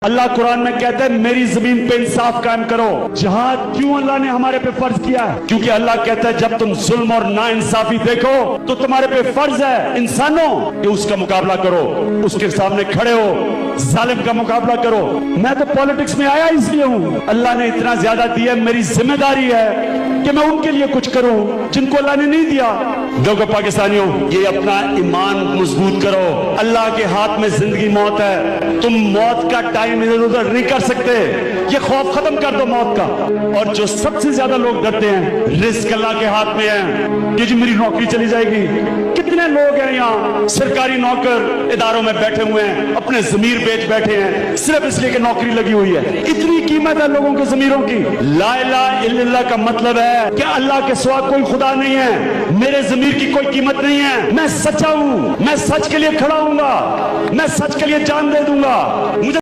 अल्लाह कुरान में कहता है मेरी जमीन पे इंसाफ कायम करो। जिहाद क्यों अल्लाह ने हमारे पे फर्ज किया है? क्योंकि अल्लाह कहता है जब तुम जुल्म और नाइंसाफी देखो तो तुम्हारे पे फर्ज है इंसानों कि उसका मुकाबला करो, उसके सामने खड़े हो, जालिम का मुकाबला करो। मैं तो पॉलिटिक्स में आया इसलिए हूँ, अल्लाह ने इतना ज्यादा दिया, मेरी जिम्मेदारी है कि मैं उनके लिए कुछ करूं जिनको अल्लाह ने नहीं दिया। देखो पाकिस्तानियों, ये अपना ईमान मजबूत करो। अल्लाह के हाथ में जिंदगी मौत है, तुम मौत का टाइम इधर उधर नहीं कर सकते। ये खौफ खत्म कर दो मौत का। और जो सबसे ज्यादा लोग डरते हैं, रिस्क अल्लाह के हाथ में है कि जी मेरी नौकरी चली जाएगी। कितने लोग हैं यहाँ सरकारी नौकर इदारों में बैठे हुए हैं, अपने जमीर बेच बैठे हैं सिर्फ इसलिए कि नौकरी लगी हुई है। इतनी कीमत है लोगों के जमीरों की। ला इलाहा इल्लल्लाह का मतलब है कि अल्लाह के सिवा कोई खुदा नहीं है, मेरे जमीर की कोई कीमत नहीं है। मैं सच्चा हूं, मैं सच के लिए खड़ा हूंगा, मैं सच के लिए जान दे दूंगा। मुझे